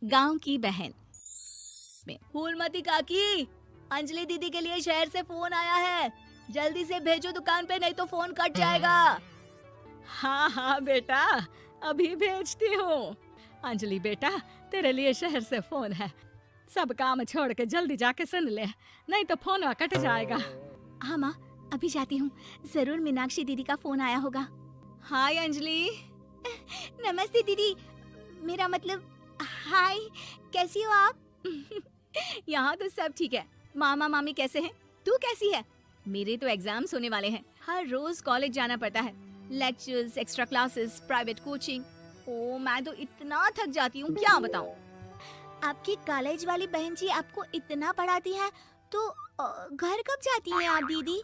गांव की बहन में। फूलमती काकी, अंजलि दीदी के लिए शहर से फोन आया है, जल्दी से भेजो दुकान पे, नहीं तो फोन कट जाएगा। हाँ हाँ बेटा, अभी भेजती हूँ। अंजलि बेटा, तेरे लिए शहर से फोन है, सब काम छोड़ के जल्दी जाके सुन ले, नहीं तो फोन कट जाएगा। हाँ माँ, अभी जाती हूँ, जरूर मीनाक्षी दीदी का फोन आया होगा। हाय अंजलि। नमस्ते दीदी, मेरा मतलब हाय, कैसी हो आप? यहाँ तो सब ठीक है। मामा मामी कैसे हैं? तू कैसी है? मेरे तो एग्जाम्स होने वाले हैं, हर रोज कॉलेज जाना पड़ता है, lectures, extra classes, private coaching. ओ मैं तो इतना थक जाती हूँ, क्या बताऊँ। आपकी कॉलेज वाली बहन जी आपको इतना पढ़ाती है, तो घर कब जाती हैं आप दीदी?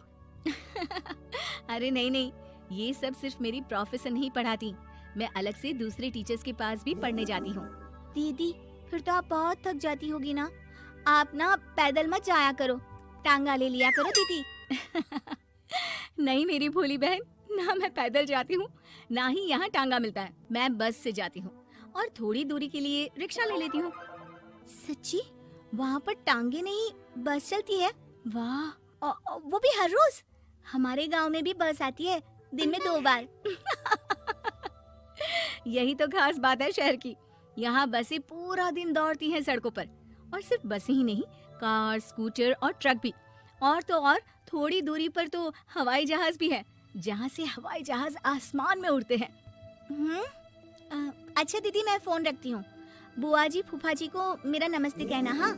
अरे नहीं नहीं, ये सब सिर्फ मेरी प्रोफेसर नहीं पढ़ाती, मैं अलग से दूसरे टीचर्स के पास भी पढ़ने जाती हूँ। दीदी फिर तो आप बहुत थक जाती होगी ना, आप ना पैदल मत जाया करो, टांगा ले लिया करो दीदी। नहीं मेरी भोली बहन, ना मैं पैदल जाती हूँ, ना ही यहाँ टांगा मिलता है, मैं बस से जाती हूँ और थोड़ी दूरी के लिए रिक्शा ले लेती हूँ। सच्ची? वहाँ पर टांगे नहीं बस चलती है? वाह, वो भी हर रोज? हमारे गांव में भी बस आती है, दिन में 2 बार। यही तो खास बात है शहर की, यहाँ बसें पूरा दिन दौड़ती हैं सड़कों पर, और सिर्फ बसें ही नहीं, कार, स्कूटर और ट्रक भी, और तो और थोड़ी दूरी पर तो हवाई जहाज भी है, जहाँ से हवाई जहाज आसमान में उड़ते हैं। अच्छा दीदी, मैं फोन रखती हूँ, बुआ जी फूफा जी को मेरा नमस्ते कहना। हाँ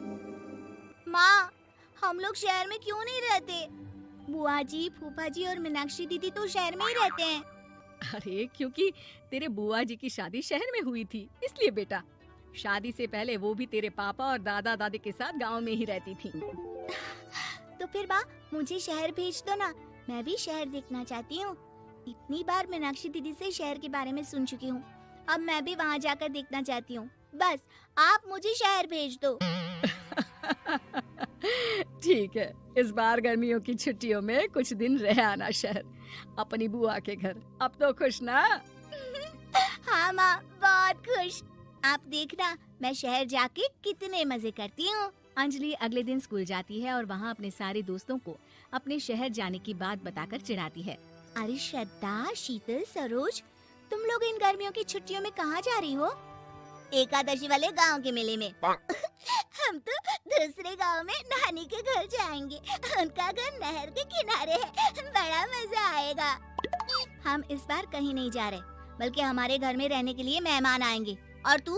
माँ, हम लोग शहर में क्यों नहीं रहते? बुआ जी, फूफा जी और मीनाक्षी दीदी तो शहर में ही रहते हैं। अरे क्योंकि तेरे बुआ जी की शादी शहर में हुई थी, इसलिए बेटा। शादी से पहले वो भी तेरे पापा और दादा दादी के साथ गांव में ही रहती थी। तो फिर माँ, मुझे शहर भेज दो ना, मैं भी शहर देखना चाहती हूँ। इतनी बार मीनाक्षी दीदी से शहर के बारे में सुन चुकी हूँ, अब मैं भी वहाँ जाकर देखना चाहती हूँ। बस आप मुझे शहर भेज दो। ठीक है, इस बार गर्मियों की छुट्टियों में कुछ दिन रह आना शहर, अपनी बुआ के घर। अब तो खुश ना? हाँ माँ, बहुत खुश। आप देखना, मैं शहर जाके कितने मजे करती हूँ। अंजलि अगले दिन स्कूल जाती है और वहाँ अपने सारे दोस्तों को अपने शहर जाने की बात बताकर चिढ़ाती है। अरे श्रद्धा, शीतल, सरोज, तुम लोग इन गर्मियों की छुट्टियों में कहाँ जा रही हो? एकादशी वाले गांव के मेले में। हम तो दूसरे गांव में नानी के घर जाएंगे, उनका घर नहर के किनारे है, बड़ा मजा आएगा। हम इस बार कहीं नहीं जा रहे, बल्कि हमारे घर में रहने के लिए मेहमान आएंगे। और तू?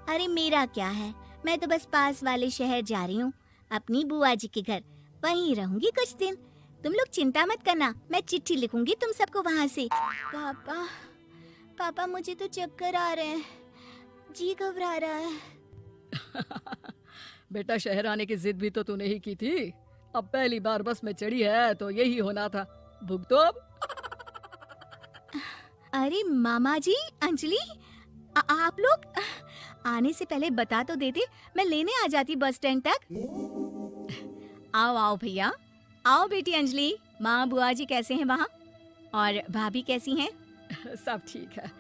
अरे मेरा क्या है, मैं तो बस पास वाले शहर जा रही हूँ, अपनी बुआ जी के घर, वहीं रहूंगी कुछ दिन। तुम लोग चिंता मत करना, मैं चिट्ठी लिखूंगी तुम सबको वहाँ से। पापा, पापा मुझे तो चक्कर आ रहे हैं, जी घबरा रहा है। बेटा, शहर आने की जिद भी तो तूने ही की थी, अब पहली बार बस में चढ़ी है तो यही होना था, भुगतो अब। अरे मामा जी, अंजलि, आप लोग आने से पहले बता तो देते, मैं लेने आ जाती बस स्टैंड तक। आओ आओ भैया, आओ बेटी अंजलि। माँ बुआ जी कैसे हैं वहाँ, और भाभी कैसी हैं? सब ठीक है,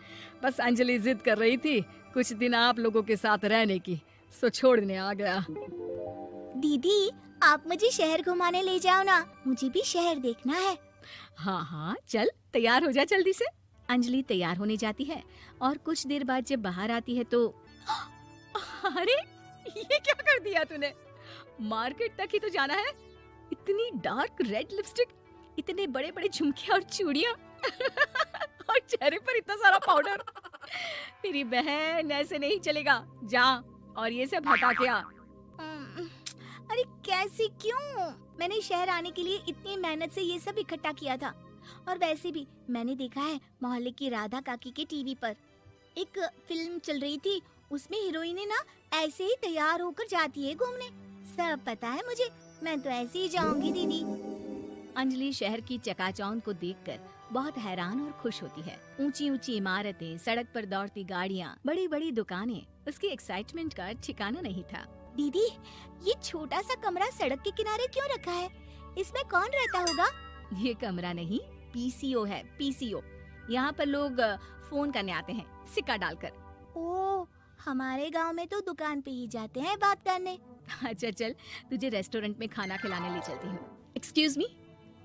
बस अंजलि जिद कर रही थी कुछ दिन आप लोगों के साथ रहने की, सो छोड़ने आ गया। दीदी, आप मुझे शहर घुमाने ले जाओ ना, मुझे भी शहर देखना है। हाँ हाँ चल, तैयार हो जा जल्दी से। अंजलि तैयार होने जाती है और कुछ देर बाद जब बाहर आती है तो अरे ये क्या कर दिया तूने, मार्केट तक ही तो जाना है, इतनी डार्क रेड लिपस्टिक, इतने बड़े बड़े झुमके और चूड़ियां और चेहरे पर इतना सारा पाउडर। मेरी बहन, ऐसे नहीं चलेगा, जा और ये सब हटा के आ। अरे कैसे, क्यों? मैंने शहर आने के लिए इतनी मेहनत से ये सब इकट्ठा किया था, और वैसे भी मैंने देखा है मोहल्ले की राधा काकी के टीवी पर एक फिल्म चल रही थी, उसमें हीरोइनें ना ऐसे ही तैयार होकर जाती है घूमने। सब पता है मुझे, मैं तो ऐसे ही जाऊंगी दीदी। अंजलि शहर की चकाचौंध को देखकर बहुत हैरान और खुश होती है। ऊंची ऊंची इमारतें, सड़क पर दौड़ती गाड़ियाँ, बड़ी बड़ी दुकानें, उसकी एक्साइटमेंट का ठिकाना नहीं था। दीदी, ये छोटा सा कमरा सड़क के किनारे क्यों रखा है, इसमें कौन रहता होगा? ये कमरा नहीं, पीसीओ है, पीसीओ। यहाँ पर लोग फोन करने आते हैं, सिक्का डालकर। ओ हमारे गांव में तो दुकान पे ही जाते हैं बात करने। अच्छा चल, तुझे रेस्टोरेंट में खाना खिलाने ले चलती हूँ। Excuse me,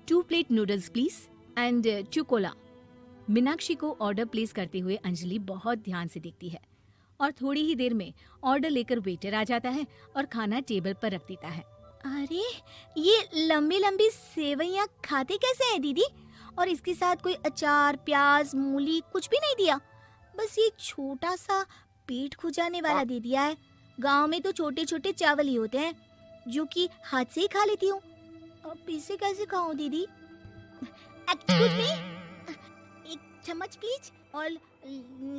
2 plate noodles please and 2 Cola. Meenakshi को ऑर्डर प्लेस करते हुए अंजलि बहुत ध्यान से देखती है और थोड़ी ही देर में ऑर्डर लेकर वेटर आ जाता है और खाना टेबल पर रख देता है। अरे ये लंबी लंबी सेवइयाँ खाते कैसे हैं दीदी? और इसके साथ कोई अचार, प्याज, मूली कुछ भी नहीं दिया, बस ये छोटा सा पेट खुजाने वाला दे दिया है। गांव में तो छोटे छोटे चावल ही होते हैं जो कि हाथ से ही खा लेती हूँ, अब इसे कैसे खाऊं दीदी? एक्सक्यूज मी, एक चम्मच प्लीज और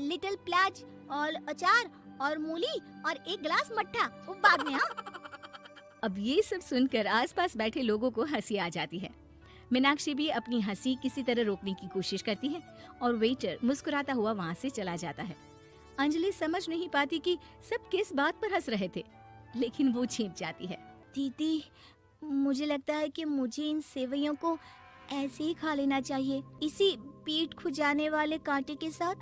लिटिल प्याज और अचार और मूली और एक गिलास मट्ठा, वो बाद में। हाँ। अब ये सब सुनकर आसपास बैठे लोगों को हंसी आ जाती है। मीनाक्षी भी अपनी हंसी किसी तरह रोकने की कोशिश करती है और वेटर मुस्कुराता हुआ वहाँ से चला जाता है। अंजलि समझ नहीं पाती कि सब किस बात पर हंस रहे थे, लेकिन वो छिप जाती है। दीदी, मुझे लगता है कि मुझे इन सेवइयों को ऐसे ही खा लेना चाहिए, इसी पेट खुजाने वाले कांटे के साथ।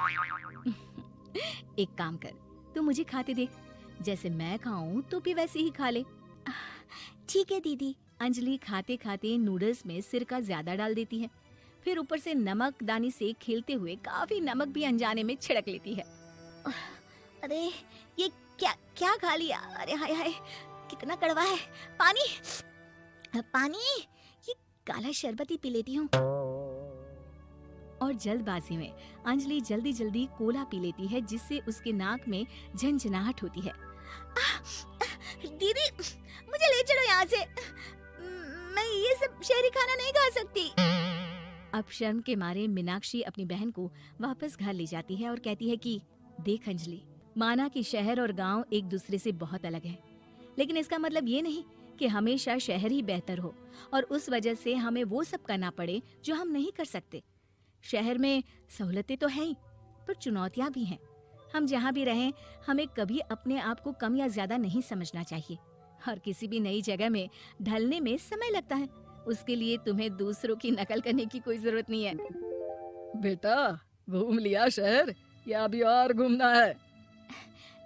एक काम कर, तू मुझे खाते देख, जैसे मैं खाऊं तो भी वैसे ही खा ले। ठीक है दीदी। अंजलि खाते खाते नूडल्स में सिरका ज्यादा डाल देती है, फिर ऊपर से नमक दानी से खेलते हुए काफी नमक भी अनजाने में छिड़क लेती है। अरे ये क्या क्या खा लिया? अरे हाय हाय, कितना कड़वा है। पानी पानी, ये काला शरबत ही पी लेती हूँ। और जल्दबाजी में अंजलि जल्दी जल्दी कोला पी लेती है, जिससे उसके नाक में झंझनाहट होती है। दीदी, मुझे ले चलो यहाँ से, मैं ये सब शहरी खाना नहीं खा सकती। अब शर्म के मारे मीनाक्षी अपनी बहन को वापस घर ले जाती है और कहती है कि देख अंजलि, माना कि शहर और गांव एक दूसरे से बहुत अलग है, लेकिन इसका मतलब ये नहीं कि हमेशा शहर ही बेहतर हो और उस वजह से हमें वो सब करना पड़े जो हम नहीं कर सकते। शहर में सहूलतें तो हैं ही, पर चुनौतियां भी हैं। हम जहाँ भी रहें, हमें कभी अपने आप को कम या ज्यादा नहीं समझना चाहिए। और किसी भी नई जगह में ढलने में समय लगता है, उसके लिए तुम्हें दूसरों की नकल करने की कोई जरूरत नहीं है। बेटा, घूम लिया शहर या अभी और घूमना है?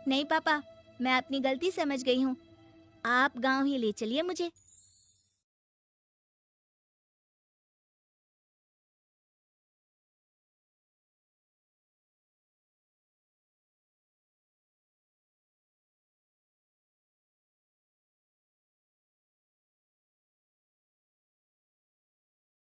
नहीं पापा, मैं अपनी गलती समझ गई हूँ, आप गांव ही ले चलिए मुझे।